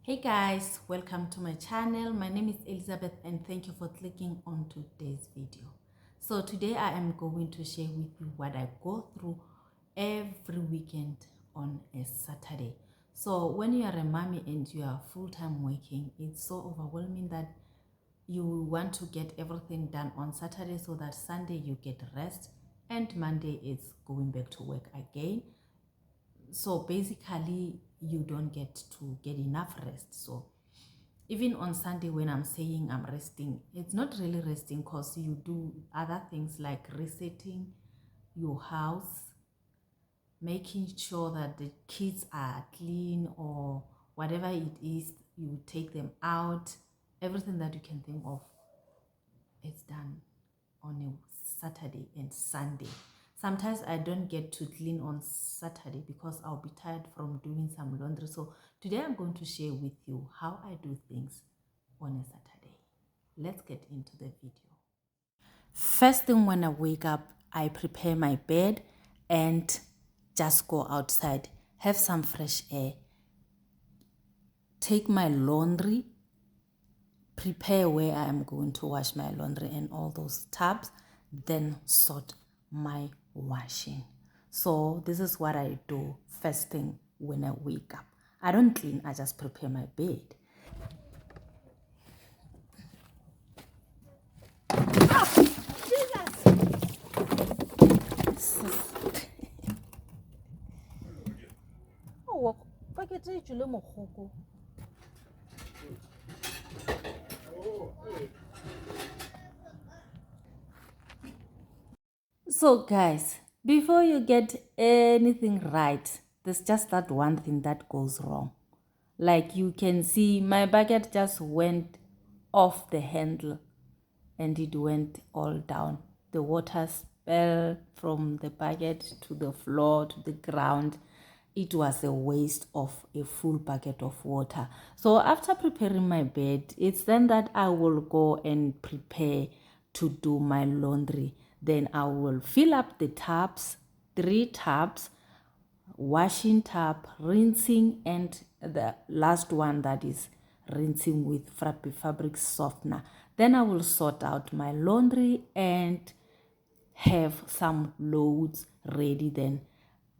Hey guys, welcome to my channel. My name is Elizabeth and thank you for clicking on today's video. So today I am going to share with you what I go through every weekend on a Saturday. So when you are a mommy and you are full-time working, it's so overwhelming that you want to get everything done on Saturday so that Sunday you get rest and Monday is going back to work again. So basically you don't get enough rest. So even on Sunday when I'm saying I'm resting, it's not really resting because you do other things like resetting your house, making sure that the kids are clean or whatever it is, you take them out. Everything that you can think of is done on a Saturday and Sunday. Sometimes I don't get to clean on Saturday because I'll be tired from doing some laundry. So today I'm going to share with you how I do things on a Saturday. Let's get into the video. First thing when I wake up, I prepare my bed and just go outside, have some fresh air, take my laundry, prepare where I am going to wash my laundry and all those tubs, then sort my washing. So this is what I do first thing when I wake up. I don't clean, I just prepare my bed. Oh, so guys, before you get anything right, there's just that one thing that goes wrong. Like you can see my bucket just went off the handle and it went all down. The water spilled from the bucket to the floor to the ground. It was a waste of a full bucket of water. So after preparing my bed, it's then that I will go and prepare to do my laundry. Then I will fill up the tubs, 3 tubs, washing tub, rinsing, and the last one that is rinsing with fabric softener. Then I will sort out my laundry and have some loads ready. Then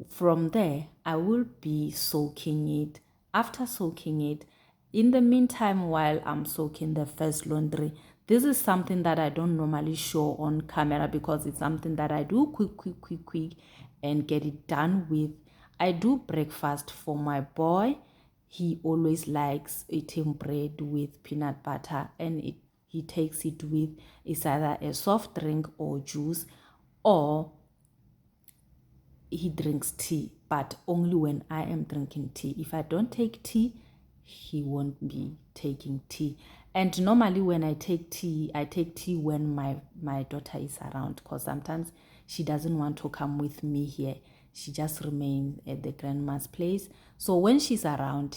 from there I will be soaking it. After soaking it, in the meantime, while I'm soaking the first laundry, this is something that I don't normally show on camera because it's something that I do quick and get it done with. I do breakfast for my boy. He always likes eating bread with peanut butter, and he takes it with it's either a soft drink or juice, or he drinks tea, but only when I am drinking tea. If I don't take tea, he won't be taking tea. And normally when I take tea when my daughter is around, because sometimes she doesn't want to come with me here. She just remains at the grandma's place. So when she's around,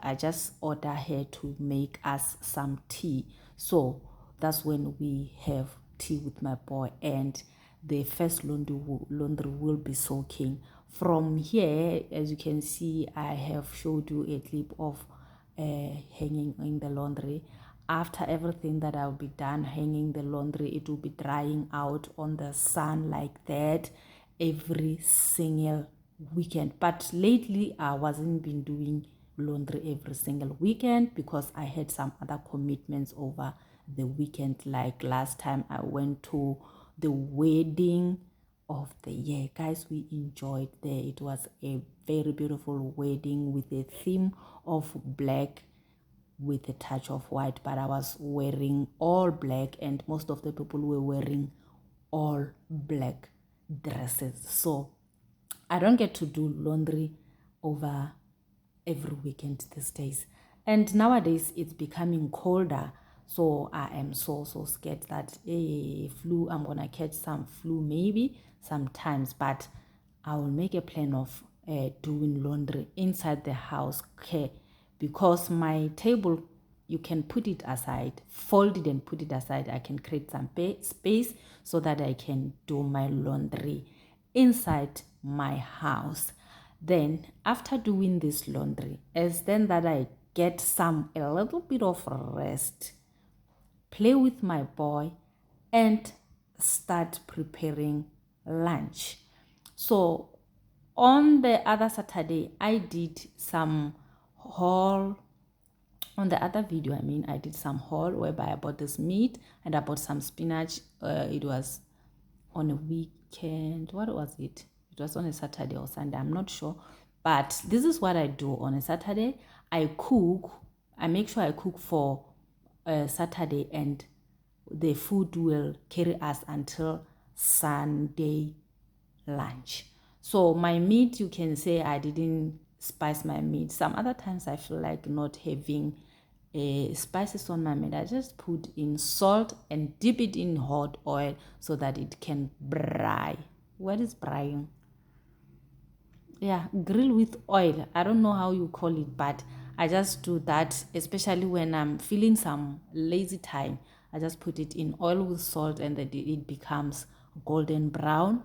I just order her to make us some tea. So that's when we have tea with my boy, and the first laundry will be soaking. From here, as you can see, I have showed you a clip of hanging in the laundry. After everything that I'll be done hanging the laundry, it will be drying out on the sun like that every single weekend. But lately I wasn't been doing laundry every single weekend because I had some other commitments over the weekend. Like last time I went to the wedding of the year. Guys, we enjoyed there. It was a very beautiful wedding with a theme of black with a touch of white, but I was wearing all black and most of the people were wearing all black dresses. So I don't get to do laundry over every weekend these days. And nowadays it's becoming colder. So I am so scared that I'm gonna catch some flu maybe sometimes, but I will make a plan of doing laundry inside the house, okay? Because my table, you can put it aside, fold it and put it aside. I can create some space so that I can do my laundry inside my house. Then after doing this laundry, as then that I get a little bit of rest, play with my boy, and start preparing lunch. So on the other Saturday, I did some haul. On the other video, I did some haul whereby I bought this meat and I bought some spinach. It was on a weekend. What was it? It was on a Saturday or Sunday. I'm not sure. But this is what I do on a Saturday. I cook. I make sure I cook for Saturday, and the food will carry us until Sunday lunch. So my meat, you can say I didn't spice my meat. Some other times I feel like not having spices on my meat. I just put in salt and dip it in hot oil so that it can fry. What is frying? Yeah, grill with oil. I don't know how you call it, but I just do that, especially when I'm feeling some lazy time. I just put it in oil with salt, and then it becomes golden brown,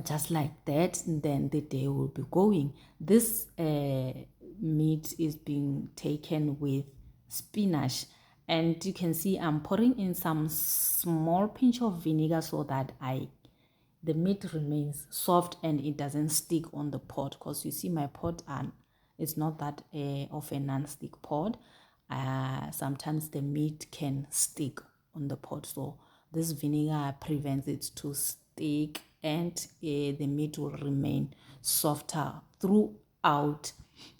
just like that. And then the day will be going. This meat is being taken with spinach, and you can see I'm pouring in some small pinch of vinegar so that the meat remains soft and it doesn't stick on the pot, because you see my pot, and it's not that of a non-stick pot. Sometimes the meat can stick on the pot, so this vinegar prevents it to stick, and the meat will remain softer throughout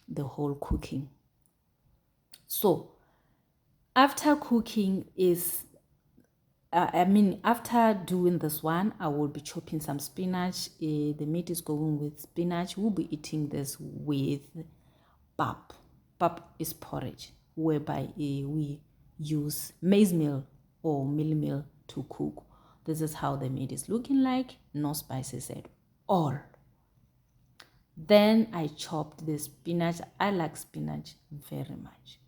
the whole cooking. So after cooking after doing this one, I will be chopping some spinach. The meat is going with spinach. We'll be eating this with pap. Pap is porridge, whereby we use maize meal or meal meal to cook. This is how the meat is looking like. No spices at all. Then I chopped the spinach. I like spinach very much.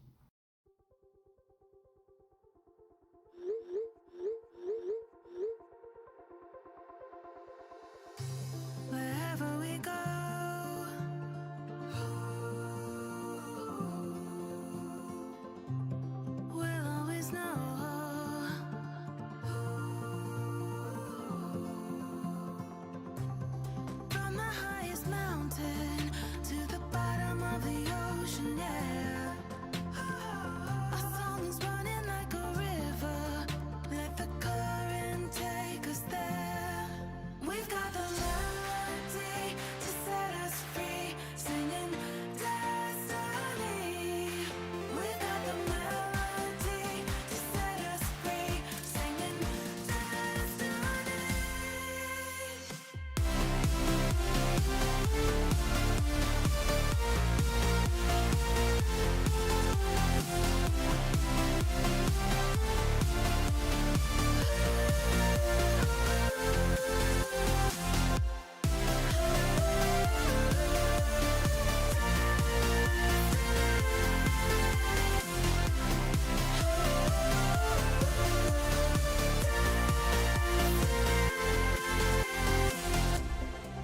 Wherever we go, we'll always know. From the highest mountain to the bottom of the ocean, yeah. Our song is running like a river. Let the current take us there. We've got the melody to set us free, singing destiny. We've got the melody to set us free, singing destiny.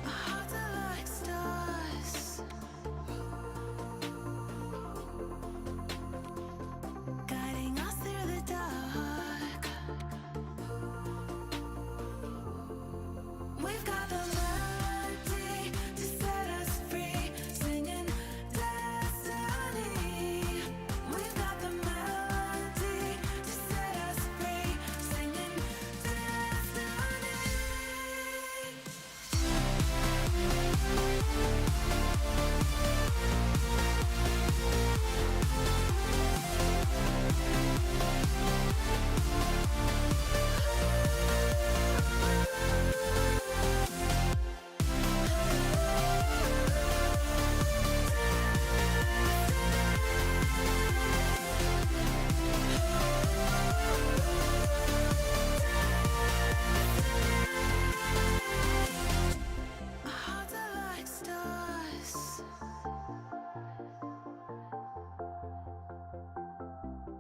Our hearts are like stars, guiding us through the dark. We've got the melody to set us free, singing destiny. We've got the melody to set us free, singing destiny. Our hearts are like stars,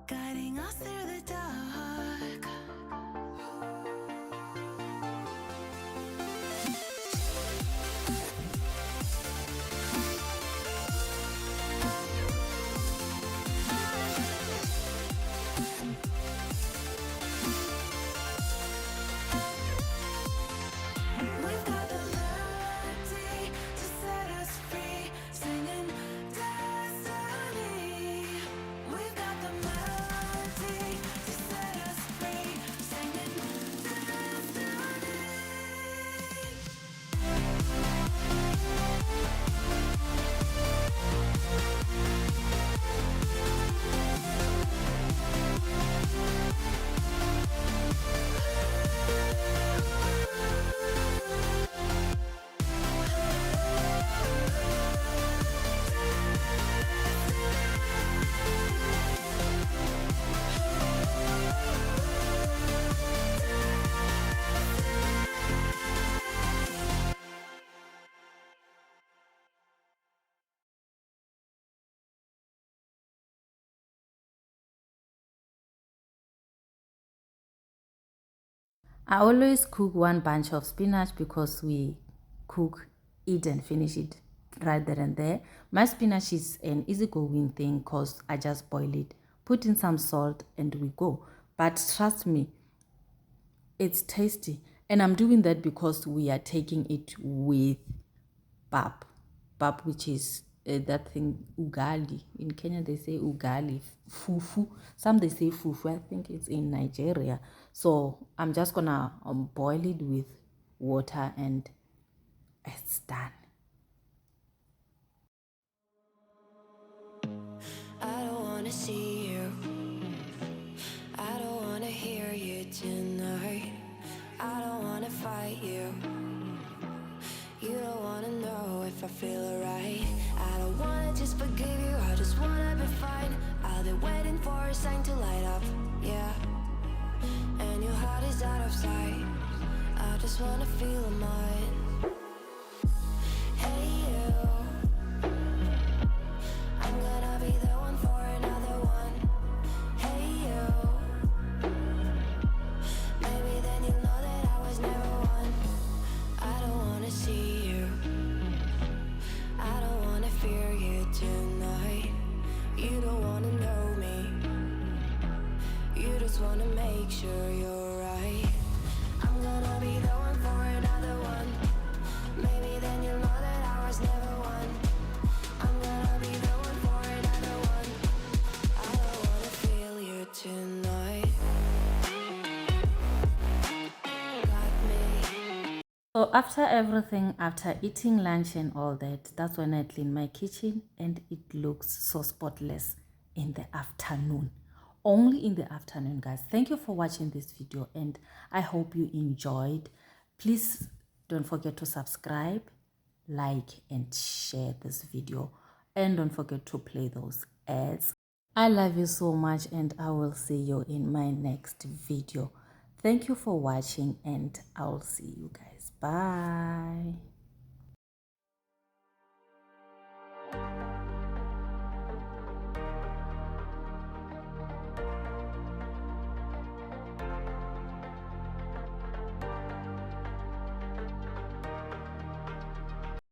guiding us through the dark. I always cook one bunch of spinach because we cook, eat and finish it right there and there. My spinach is an easygoing thing because I just boil it, put in some salt and we go. But trust me, it's tasty. And I'm doing that because we are taking it with pap. Pap, which is that thing, ugali. In Kenya, they say ugali, fufu. Some they say fufu. I think it's in Nigeria. So I'm just gonna boil it with water and it's done. I don't wanna see you. I don't wanna hear you tonight. I don't wanna fight you. You don't wanna know if I feel alright. I don't wanna just forgive you, I just wanna be fine. I've been waiting for a sign to light up, yeah. And your heart is out of sight. I just wanna feel mine. Hey you, I'm gonna be the one for another one. Hey you, maybe then you'll know that I was never one. I don't wanna see you, I don't wanna fear you tonight. You don't wanna know me, you just wanna make sure you're right. I'm gonna be the one for another one. Maybe then you'll know that I was never one. I'm gonna be the one for another one. I don't wanna feel you tonight. Got me. So after everything, after eating lunch and all that, that's when I clean my kitchen and it looks so spotless in the afternoon. Only in the afternoon, guys. Thank you for watching this video and I hope you enjoyed. Please don't forget to subscribe, like and share this video, and don't forget to play those ads. I love you so much and I will see you in my next video. Thank you for watching and I'll see you guys. Bye.